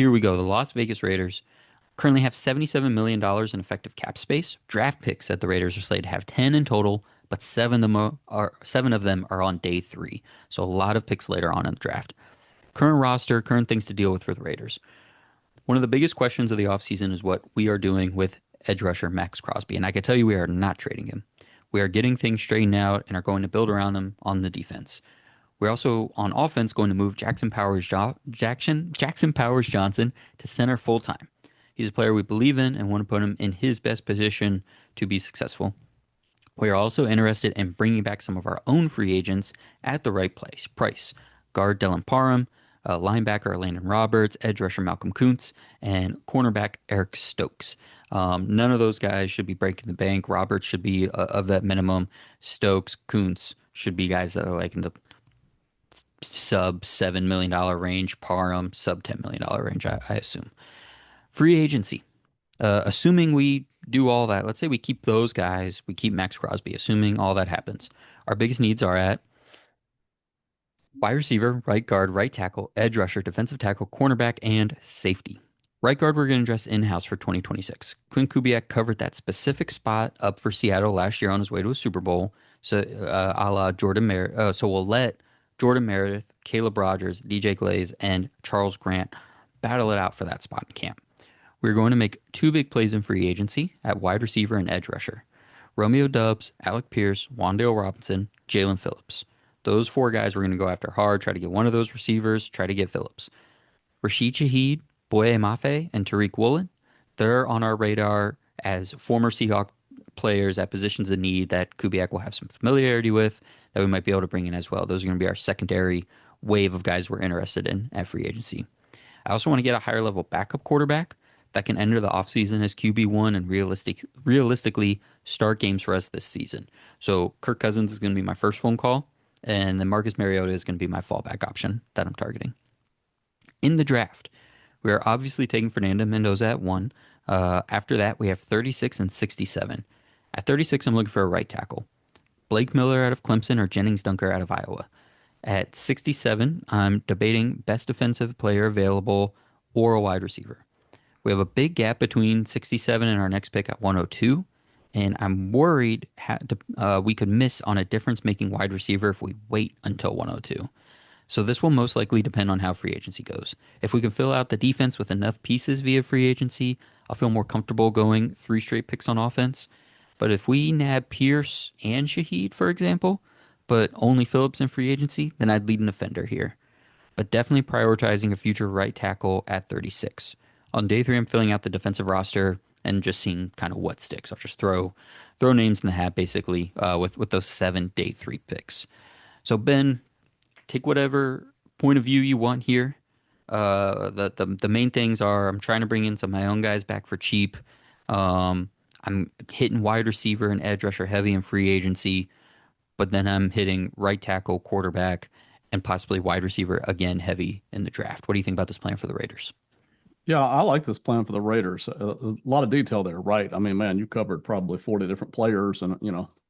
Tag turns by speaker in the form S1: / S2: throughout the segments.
S1: Here we go. The Las Vegas Raiders currently have $77 million in effective cap space. Draft picks that the Raiders are slated to have 10 in total, but seven of them are on day three. So a lot of picks later on in the draft. Current roster, current things to deal with for the Raiders. One of the biggest questions of the offseason is what we are doing with edge rusher Max Crosby. And I can tell you we are not trading him. We are getting things straightened out and are going to build around him on the defense. We're also on offense going to move Jackson Powers Johnson to center full time. He's a player we believe in and want to put him in his best position to be successful. We are also interested in bringing back some of our own free agents at the right price. Guard Dylan Parham, linebacker Landon Roberts, edge rusher Malcolm Kuntz, and cornerback Eric Stokes. None of those guys should be breaking the bank. Roberts should be of that minimum. Stokes, Kuntz should be guys that are like in the sub $7 million range. Parham, sub $10 million range, I assume. Free agency. Assuming we do all that, let's say we keep those guys, we keep Max Crosby, assuming all that happens. Our biggest needs are at wide receiver, right guard, right tackle, edge rusher, defensive tackle, cornerback, and safety. Right guard, we're going to address in-house for 2026. Clint Kubiak covered that specific spot up for Seattle last year on his way to a Super Bowl. So, a la Jordan Meredith. So we'll let Jordan Meredith, Caleb Rogers, DJ Glaze, and Charles Grant battle it out for that spot in camp. We're going to make two big plays in free agency at wide receiver and edge rusher. Romeo Dubs, Alec Pierce, Wandale Robinson, Jalen Phillips. Those four guys we're going to go after hard, try to get one of those receivers, try to get Phillips. Rashid Shaheed, Boye Mafe, and Tariq Woolen, they're on our radar as former Seahawk players at positions of need that Kubiak will have some familiarity with that we might be able to bring in as well. Those are going to be our secondary wave of guys we're interested in at free agency. I also want to get a higher level backup quarterback that can enter the offseason as QB1 and realistically start games for us this season. So Kirk Cousins is going to be my first phone call, and then Marcus Mariota is going to be my fallback option that I'm targeting. In the draft, we are obviously taking Fernando Mendoza at 1. After that, we have 36 and 67. At 36, I'm looking for a right tackle. Blake Miller out of Clemson or Jennings Dunker out of Iowa. At 67, I'm debating best defensive player available or a wide receiver. We have a big gap between 67 and our next pick at 102, and I'm worried we could miss on a difference-making wide receiver if we wait until 102. So this will most likely depend on how free agency goes. If we can fill out the defense with enough pieces via free agency, I'll feel more comfortable going 3 straight picks on offense. But if we nab Pierce and Shaheed, for example, but only Phillips in free agency, then I'd lead an offender here. But definitely prioritizing a future right tackle at 36. On day 3, I'm filling out the defensive roster and just seeing kind of what sticks. I'll just throw names in the hat basically with those 7 day 3 picks. So Ben, take whatever point of view you want here. The main things are I'm trying to bring in some of my own guys back for cheap. I'm hitting wide receiver and edge rusher heavy in free agency, but then I'm hitting right tackle, quarterback, and possibly wide receiver again heavy in the draft. What do you think about this plan for the Raiders?
S2: Yeah, I like this plan for the Raiders. A lot of detail there, right? I mean, man, you covered probably 40 different players and,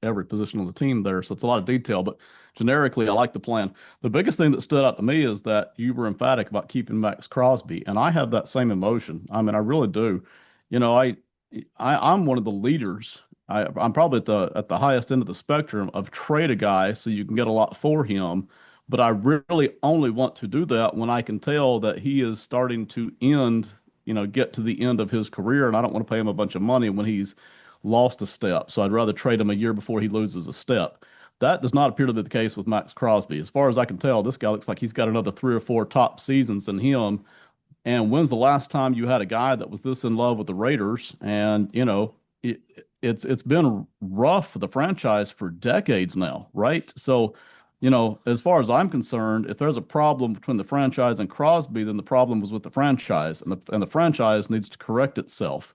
S2: every position on the team there. So it's a lot of detail, but generically, I like the plan. The biggest thing that stood out to me is that you were emphatic about keeping Max Crosby, and I have that same emotion. I mean, I really do. You know, I'm one of the leaders. I'm probably at the highest end of the spectrum of trade a guy so you can get a lot for him. But I really only want to do that when I can tell that he is starting to get to the end of his career, and I don't want to pay him a bunch of money when he's lost a step. So I'd rather trade him a year before he loses a step. That does not appear to be the case with Max Crosby. As far as I can tell, this guy looks like he's got another 3 or 4 top seasons in him. And when's the last time you had a guy that was this in love with the Raiders? And it, it's been rough for the franchise for decades now, right? So, as far as I'm concerned, if there's a problem between the franchise and Crosby, then the problem was with the franchise, and the franchise needs to correct itself.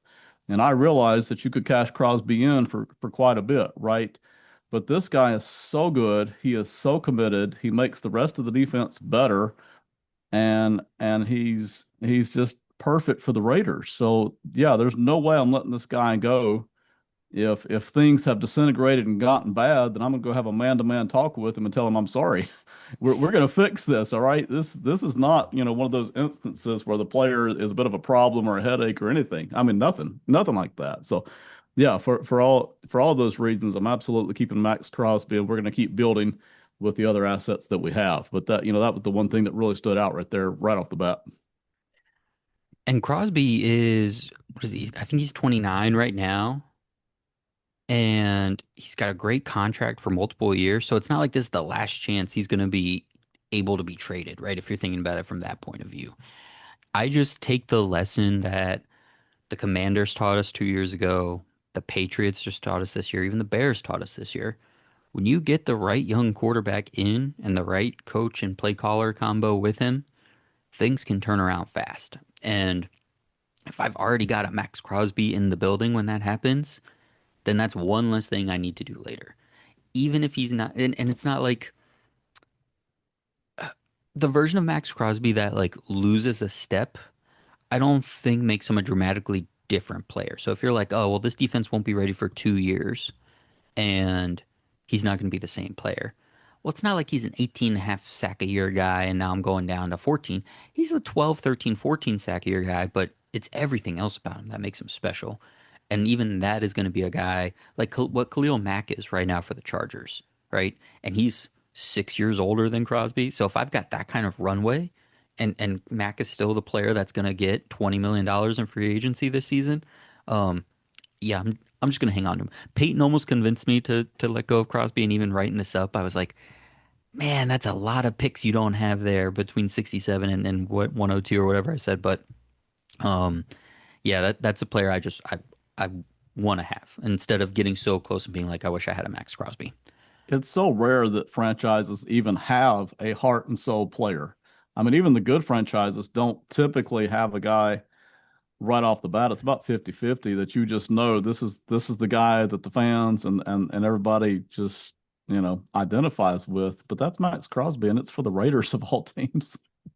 S2: And I realize that you could cash Crosby in for quite a bit, right? But this guy is so good. He is so committed. He makes the rest of the defense better, and he's just perfect for the Raiders. So yeah, there's no way I'm letting this guy go. If things have disintegrated and gotten bad, then I'm gonna go have a man-to-man talk with him and tell him I'm sorry. we're gonna fix this, all right? This is not, one of those instances where the player is a bit of a problem or a headache or anything. I mean, nothing like that. So, yeah, for all those reasons, I'm absolutely keeping Max Crosby, and we're gonna keep building with the other assets that we have. But that was the one thing that really stood out right there, right off the bat.
S1: And Crosby is, what is he? I think he's 29 right now. And he's got a great contract for multiple years. So it's not like this is the last chance he's going to be able to be traded, right? If you're thinking about it from that point of view. I just take the lesson that the Commanders taught us 2 years ago, the Patriots just taught us this year, even the Bears taught us this year. When you get the right young quarterback in and the right coach and play caller combo with him, things can turn around fast. And if I've already got a Max Crosby in the building when that happens, then that's one less thing I need to do later. Even if he's not, and it's not like the version of Max Crosby that like loses a step, I don't think makes him a dramatically different player. So if you're like, oh, well, this defense won't be ready for 2 years and he's not going to be the same player. Well, it's not like he's an 18 and a half sack a year guy and now I'm going down to 14. He's a 12, 13, 14 sack a year guy, but it's everything else about him that makes him special. And even that is going to be a guy like what Khalil Mack is right now for the Chargers, right? And he's 6 years older than Crosby. So if I've got that kind of runway and Mack is still the player that's going to get $20 million in free agency this season, um, yeah, I'm just gonna hang on to him. Peyton almost convinced me to let go of Crosby, and even writing this up, I was like, man, that's a lot of picks you don't have there between 67 and what 102 or whatever I said. But um, yeah, that's a player I want to have instead of getting so close and being like, I wish I had a Max Crosby.
S2: It's so rare that franchises even have a heart and soul player. I mean, even the good franchises don't typically have a guy right off the bat. It's about 50-50 that you just know this is the guy that the fans and everybody just, identifies with. But that's Max Crosby, and it's for the Raiders of all teams.